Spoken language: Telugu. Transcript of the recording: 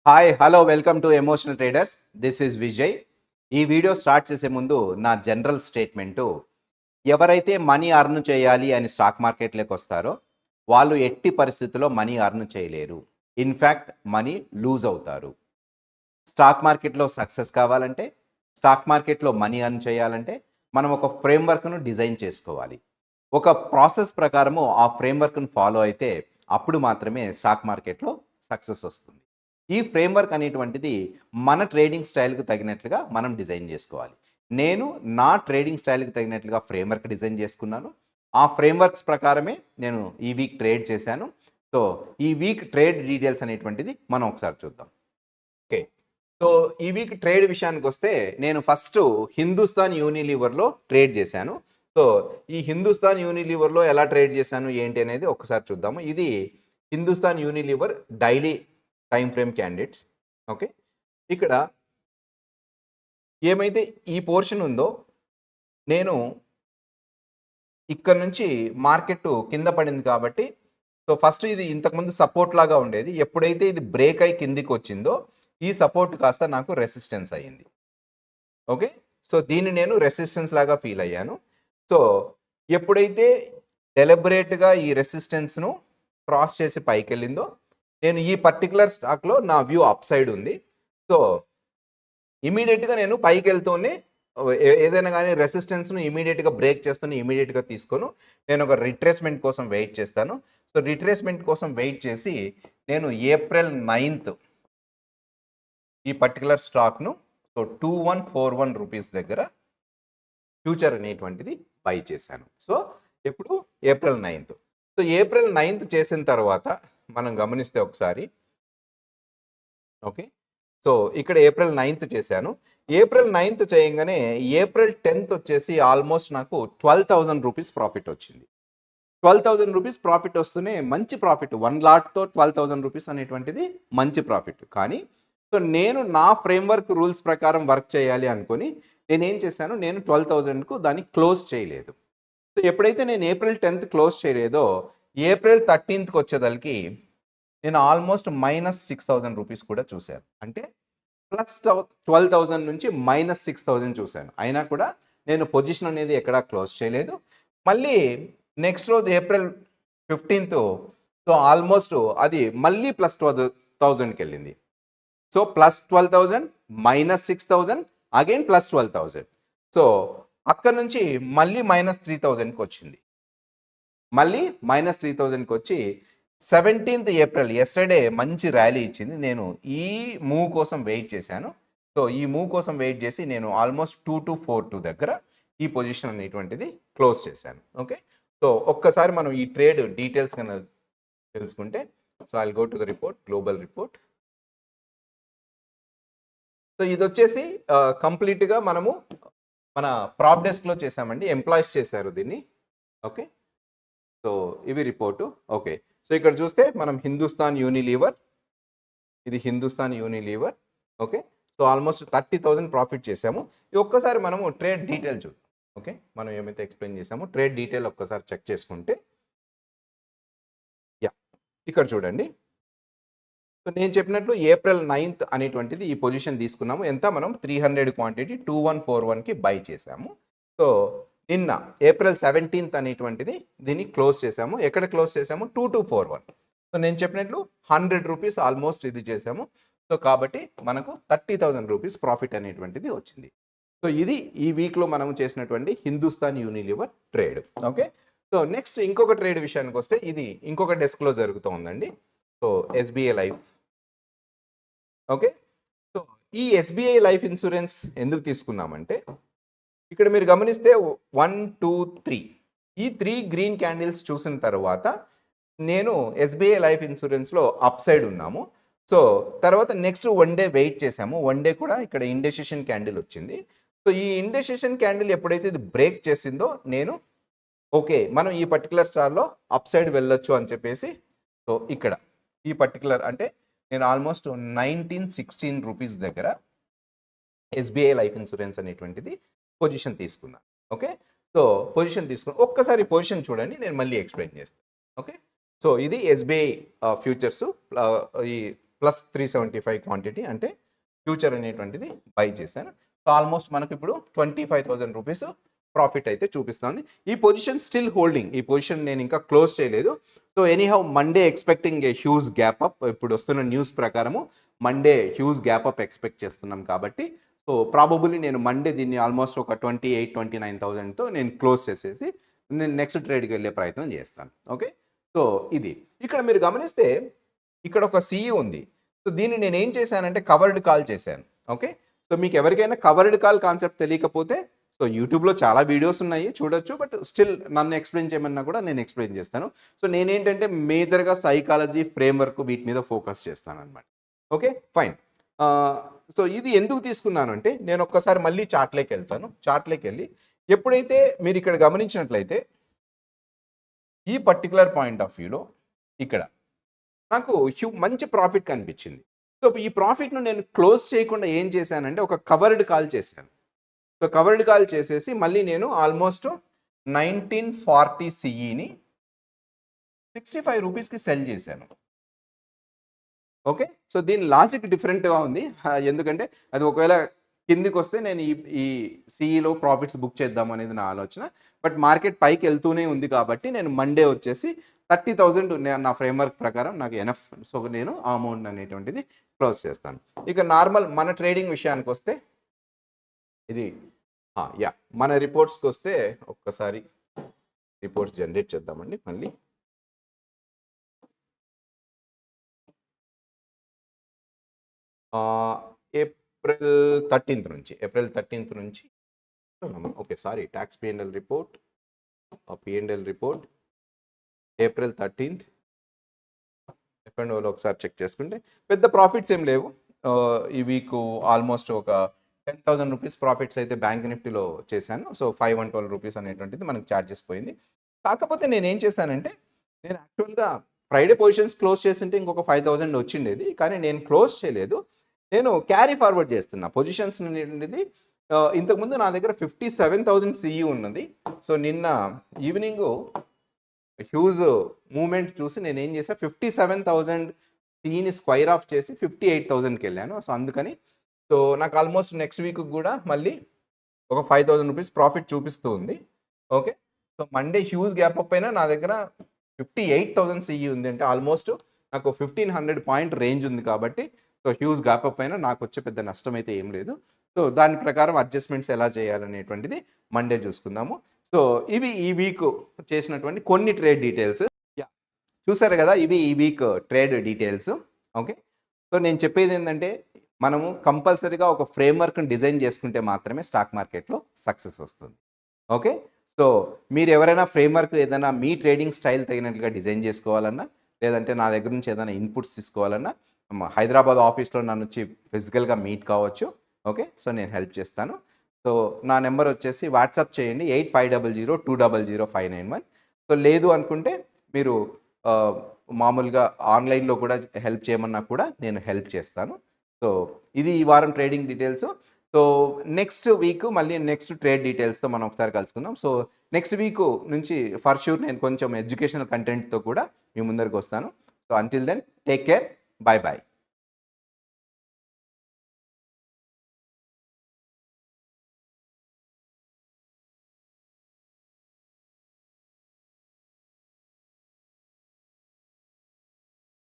Hi hello welcome to emotional traders. This is Vijay. ఈ వీడియో స్టార్ట్ చేసే ముందు నా జనరల్ స్టేట్మెంటు, ఎవరైతే మనీ అర్న్ చేయాలి అని స్టాక్ మార్కెట్లోకి వస్తారో వాళ్ళు ఎట్టి పరిస్థితుల్లో మనీ అర్న్ చేయలేరు. ఇన్ఫ్యాక్ట్ మనీ లూజ్ అవుతారు. స్టాక్ మార్కెట్లో సక్సెస్ కావాలంటే, స్టాక్ మార్కెట్లో మనీ అర్న్ చేయాలంటే మనం ఒక ఫ్రేమ్వర్క్ను డిజైన్ చేసుకోవాలి. ఒక ప్రాసెస్ ప్రకారము ఆ ఫ్రేమ్వర్క్ను ఫాలో అయితే అప్పుడు మాత్రమే స్టాక్ మార్కెట్లో సక్సెస్ వస్తుంది. ఈ ఫ్రేమ్వర్క్ అనేటువంటిది మన ట్రేడింగ్ స్టైల్కి తగినట్లుగా మనం డిజైన్ చేసుకోవాలి. నేను నా ట్రేడింగ్ స్టైల్కి తగినట్లుగా ఫ్రేమ్వర్క్ డిజైన్ చేసుకున్నాను. ఆ ఫ్రేమ్వర్క్స్ ప్రకారమే నేను ఈ వీక్ ట్రేడ్ చేశాను. సో ఈ వీక్ ట్రేడ్ డీటెయిల్స్ అనేటువంటిది మనం ఒకసారి చూద్దాం. ఓకే. సో ఈ వీక్ ట్రేడ్ విషయానికి వస్తే నేను ఫస్ట్ హిందుస్థాన్ యూనిలీవర్లో ట్రేడ్ చేశాను. సో ఈ హిందుస్థాన్ యూనిలీవర్లో ఎలా ట్రేడ్ చేశాను ఏంటి అనేది ఒకసారి చూద్దాము. ఇది Hindustan Unilever daily time frame candidates. Okay. ఇక్కడ ఏమైతే ఈ పోర్షన్ ఉందో, నేను ఇక్కడ నుంచి మార్కెట్ కింద పడింది కాబట్టి, సో ఫస్ట్ ఇది ఇంతకుముందు సపోర్ట్ లాగా ఉండేది. ఎప్పుడైతే ఇది బ్రేక్ అయి కిందికి వచ్చిందో ఈ సపోర్ట్ కాస్త నాకు రెసిస్టెన్స్ అయ్యింది. ఓకే. సో దీన్ని నేను రెసిస్టెన్స్ లాగా ఫీల్ అయ్యాను. సో ఎప్పుడైతే డెలిబరేట్గా ఈ రెసిస్టెన్స్ను క్రాస్ చేసి పైకి వెళ్ళిందో, నేను ఈ పర్టికులర్ స్టాక్లో నా వ్యూ అప్ సైడ్ ఉంది. సో ఇమీడియట్గా నేను పైకి వెళ్తూనే ఏదైనా కానీ రెసిస్టెన్స్ను ఇమీడియట్గా బ్రేక్ చేస్తూనే ఇమీడియట్గా తీసుకోను. నేను ఒక రిట్రేస్మెంట్ కోసం వెయిట్ చేస్తాను. సో రిట్రేస్మెంట్ కోసం వెయిట్ చేసి నేను ఏప్రిల్ 9th ఈ పర్టికులర్ స్టాక్ను సో 2141 రూపీస్ దగ్గర ఫ్యూచర్ అనేటువంటిది బై చేశాను. సో ఎప్పుడు April 9th. So April 9th చేసిన తర్వాత మనం గమనిస్తే ఒకసారి, ఓకే. సో ఇక్కడ ఏప్రిల్ 9th చేశాను. ఏప్రిల్ 9th చేయగానే ఏప్రిల్ 10th వచ్చేసి ఆల్మోస్ట్ నాకు 12,000 రూపీస్ ప్రాఫిట్ వచ్చింది. 12,000 రూపీస్ ప్రాఫిట్ వస్తూనే మంచి ప్రాఫిట్, 1 లాట్తో 12,000 రూపీస్ అనేటువంటిది మంచి ప్రాఫిట్. కానీ సో నేను నా ఫ్రేమ్వర్క్ రూల్స్ ప్రకారం వర్క్ చేయాలి అనుకొని నేనేం చేశాను, నేను 12,000కు దాన్ని క్లోజ్ చేయలేదు. సో ఎప్పుడైతే నేను ఏప్రిల్ 10th క్లోజ్ చేయలేదో ఏప్రిల్ 13th వచ్చేదలకి నేను ఆల్మోస్ట్ -6,000 రూపీస్ కూడా చూశాను. అంటే +12,000 నుంచి -6,000 చూశాను. అయినా కూడా నేను పొజిషన్ అనేది ఎక్కడా క్లోజ్ చేయలేదు. మళ్ళీ నెక్స్ట్ రోజు ఏప్రిల్ 15th సో ఆల్మోస్ట్ అది మళ్ళీ +12,000కి వెళ్ళింది. So +12,000 -6,000 again +12,000. సో అక్కడ నుంచి మళ్ళీ -3,000కి వచ్చింది. మళ్ళీ -3,000కి వచ్చి 17th ఏప్రిల్ ఎస్టర్డే మంచి ర్యాలీ ఇచ్చింది. నేను ఈ మూవ్ కోసం వెయిట్ చేశాను. సో ఈ మూవ్ కోసం వెయిట్ చేసి నేను ఆల్మోస్ట్ 2242 దగ్గర ఈ పొజిషన్ అనేటువంటిది క్లోజ్ చేశాను. ఓకే. సో ఒక్కసారి మనం ఈ ట్రేడ్ డీటెయిల్స్ కన్నా తెలుసుకుంటే, so I will go to the report, global report. So ఇది వచ్చేసి కంప్లీట్గా మనము మన ప్రాప్ డెస్క్లో చేసామండి. ఎంప్లాయీస్ చేశారు దీన్ని. ఓకే. సో ఇవి రిపోర్టు. ఓకే. సో ఇక్కడ చూస్తే మనం హిందుస్థాన్ యూనిలీవర్, ఇది Hindustan Unilever. Okay. So almost 30,000 profit చేసాము. ఇది ఒక్కసారి మనము ట్రేడ్ డీటెయిల్ చూద్దాం. ఓకే. మనం ఏమైతే ఎక్స్ప్లెయిన్ చేసామో ట్రేడ్ డీటెయిల్ ఒక్కసారి చెక్ చేసుకుంటే, యా ఇక్కడ చూడండి. సో నేను చెప్పినట్లు ఏప్రిల్ 9th అనేటువంటిది ఈ పొజిషన్ తీసుకున్నాము. ఎంత మనం 300 క్వాంటిటీ 2141కి బై చేసాము. సో నిన్న ఏప్రిల్ 17th అనేటువంటిది దీన్ని క్లోజ్ చేసాము. ఎక్కడ క్లోజ్ చేసాము? 2241. సో నేను చెప్పినట్లు 100 రూపీస్ ఆల్మోస్ట్ ఇది చేసాము. సో కాబట్టి మనకు 30,000 రూపీస్ ప్రాఫిట్ అనేటువంటిది వచ్చింది. సో ఇది ఈ వీక్లో మనం చేసినటువంటి Hindustan Unilever trade. Okay. So next ఇంకొక ట్రేడ్ విషయానికి వస్తే, ఇది ఇంకొక డెస్క్లో జరుగుతూ ఉందండి. So SBI life. Okay. So ఈ ఎస్బీఐ లైఫ్ ఇన్సూరెన్స్ ఎందుకు తీసుకున్నామంటే, ఇక్కడ మీరు గమనిస్తే 1, 2, 3 ఈ 3 గ్రీన్ క్యాండిల్స్ చూసిన తర్వాత నేను ఎస్బీఐ లైఫ్ ఇన్సూరెన్స్లో అప్ సైడ్ ఉన్నాము. సో తర్వాత నెక్స్ట్ 1 డే వెయిట్ చేసాము. 1 డే కూడా ఇక్కడ ఇండెసిషన్ క్యాండిల్ వచ్చింది. సో ఈ ఇండెసిషన్ క్యాండిల్ ఎప్పుడైతే ఇది బ్రేక్ చేసిందో నేను ఓకే మనం ఈ పర్టికులర్ స్టార్లో అప్ సైడ్ వెళ్ళొచ్చు అని చెప్పేసి, సో ఇక్కడ ఈ పర్టికులర్ అంటే నేను ఆల్మోస్ట్ 1916 రూపీస్ దగ్గర ఎస్బీఐ లైఫ్ ఇన్సూరెన్స్ అనేటువంటిది పొజిషన్ తీసుకున్నాను. ఓకే. సో పొజిషన్ తీసుకున్నాను. ఒక్కసారి పొజిషన్ చూడండి, నేను మళ్ళీ ఎక్స్ప్లెయిన్ చేస్తాను. ఓకే. సో ఇది ఎస్బీఐ ఫ్యూచర్స్, ఈ ప్లస్ 375 క్వాంటిటీ అంటే ఫ్యూచర్ అనేటువంటిది బై చేశాను. సో ఆల్మోస్ట్ మనకు ఇప్పుడు 25,000 రూపీస్ ప్రాఫిట్ అయితే చూపిస్తుంది. ఈ పొజిషన్ స్టిల్ హోల్డింగ్. ఈ పొజిషన్ నేను ఇంకా క్లోజ్ చేయలేదు. So anyhow Monday expecting a huge gap up. ఇప్పుడు వస్తున్న న్యూస్ ప్రకారము Monday huge gap up expect చేస్తున్నాం కాబట్టి సో ప్రాబబుల్లీ నేను మండే దీన్ని ఆల్మోస్ట్ ఒక 28,000-29,000తో నేను క్లోజ్ చేసేసి నేను నెక్స్ట్ ట్రేడ్కి వెళ్ళే ప్రయత్నం చేస్తాను. ఓకే, సో ఇది ఇక్కడ మీరు గమనిస్తే ఇక్కడ ఒక సిఈ ఉంది. సో దీన్ని నేను ఏం చేశానంటే కవర్డ్ కాల్ చేశాను. ఓకే, సో మీకు ఎవరికైనా కవర్డ్ కాల్ కాన్సెప్ట్ తెలియకపోతే సో యూట్యూబ్లో చాలా వీడియోస్ ఉన్నాయి చూడొచ్చు. బట్ స్టిల్ నన్ను ఎక్స్ప్లెయిన్ చేయమన్నా కూడా నేను ఎక్స్ప్లెయిన్ చేస్తాను. సో నేనేంటంటే మేజర్గా సైకాలజీ ఫ్రేమ్వర్క్ వీటి మీద ఫోకస్ చేస్తాను అనమాట. Okay fine. సో ఇది ఎందుకు తీసుకున్నాను అంటే నేను ఒక్కసారి మళ్ళీ చార్ట్లోకి వెళ్తాను. చార్ట్లోకి వెళ్ళి ఎప్పుడైతే మీరు ఇక్కడ గమనించినట్లయితే ఈ పర్టికులర్ పాయింట్ ఆఫ్ వ్యూలో ఇక్కడ నాకు మంచి ప్రాఫిట్ కనిపించింది. సో ఈ ప్రాఫిట్ను నేను క్లోజ్ చేయకుండా ఏం చేశానంటే ఒక కవర్డ్ కాల్ చేశాను. సో కవర్డ్ కాల్ చేసేసి మళ్ళీ నేను ఆల్మోస్ట్ 1940 సిఈని 65 రూపీస్కి సెల్ చేశాను. ఓకే, సో దీని లాజిక్ డిఫరెంట్గా ఉంది. ఎందుకంటే అది ఒకవేళ కిందికి వస్తే నేను ఈ సిఈలో ప్రాఫిట్స్ బుక్ చేద్దాం అనేది నా ఆలోచన. బట్ మార్కెట్ పైకి వెళ్తూనే ఉంది కాబట్టి నేను మండే వచ్చేసి 30,000 నా ఫ్రేమ్వర్క్ ప్రకారం నాకు ఎనఫ్. సో నేను ఆ అమౌంట్ అనేటువంటిది క్లోజ్ చేస్తాను. ఇక నార్మల్ మన ట్రేడింగ్ విషయానికి వస్తే ఇది యా మన రిపోర్ట్స్కి వస్తే ఒక్కసారి రిపోర్ట్స్ జనరేట్ చేద్దామండి మళ్ళీ. ఏప్రిల్ 13th నుంచి okay sorry tax PNL report April 13th ఎఫ్ఎండ్ఓలో ఒకసారి చెక్ చేసుకుంటే పెద్ద ప్రాఫిట్స్ ఏం లేవు. ఈ వీక్ ఆల్మోస్ట్ ఒక 10,000 రూపీస్ ప్రాఫిట్స్ అయితే బ్యాంక్ నిఫ్టీలో చేశాను. సో 512 రూపీస్ అనేటువంటిది మనకు ఛార్జెస్ పోయింది. కాకపోతే నేను ఏం చేశానంటే నేను యాక్చువల్గా ఫ్రైడే పొజిషన్స్ క్లోజ్ చేస్తుంటే ఇంకొక 5,000 వచ్చిండేది. కానీ నేను క్లోజ్ చేయలేదు, నేను క్యారీ ఫార్వర్డ్ చేస్తున్నా పొజిషన్స్ అనేటువంటిది. ఇంతకుముందు నా దగ్గర 57,000 సిఈ ఉన్నది. సో నిన్న ఈవినింగ్ హ్యూజ్ మూమెంట్ చూసి నేను ఏం చేశాను 57,000 సిఈని స్క్వైర్ ఆఫ్ చేసి 58,000కి వెళ్ళాను. సో అందుకని సో నాకు ఆల్మోస్ట్ నెక్స్ట్ వీక్ కూడా మళ్ళీ ఒక 5,000 రూపీస్ ప్రాఫిట్ చూపిస్తూ ఉంది. Okay, so Monday huge gap up అయినా నా దగ్గర 58,000 సిఈ ఉంది అంటే ఆల్మోస్ట్ నాకు 1,500 పాయింట్ రేంజ్ ఉంది కాబట్టి సో హ్యూజ్ గ్యాప్ అప్ అయినా నాకు వచ్చే పెద్ద నష్టం అయితే ఏం లేదు. సో దాని ప్రకారం అడ్జస్ట్మెంట్స్ ఎలా చేయాలనేటువంటిది మండే చూసుకుందాము. సో ఇవి ఈ వీక్ చేసినటువంటి కొన్ని ట్రేడ్ డీటెయిల్స్. చూసారు కదా, ఇవి ఈ week trade details. Okay, so నేను చెప్పేది ఏంటంటే మనము కంపల్సరీగా ఒక ఫ్రేమ్వర్క్ని డిజైన్ చేసుకుంటే మాత్రమే స్టాక్ మార్కెట్లో సక్సెస్ వస్తుంది. ఓకే, సో మీరు ఎవరైనా ఫ్రేమ్వర్క్ ఏదైనా మీ ట్రేడింగ్ స్టైల్ తగినట్లుగా డిజైన్ చేసుకోవాలన్నా లేదంటే నా దగ్గర నుంచి ఏదైనా ఇన్పుట్స్ తీసుకోవాలన్నా హైదరాబాద్ ఆఫీస్లో నన్ను వచ్చి ఫిజికల్గా మీట్ కావచ్చు. ఓకే, సో నేను హెల్ప్ చేస్తాను. సో నా నెంబర్ వచ్చేసి వాట్సాప్ చేయండి 8500200591. సో లేదు అనుకుంటే మీరు మామూలుగా ఆన్లైన్లో కూడా హెల్ప్ చేయమన్నా కూడా నేను హెల్ప్ చేస్తాను. సో ఇది ఈ వారం trading details. So next week మళ్ళీ నెక్స్ట్ ట్రేడ్ డీటెయిల్స్తో మనం ఒకసారి కలుసుకుందాం. సో నెక్స్ట్ వీక్ నుంచి ఫర్ షూర్ నేను కొంచెం ఎడ్యుకేషనల్ కంటెంట్తో కూడా మీ ముందరికి వస్తాను. So until then take care, bye bye.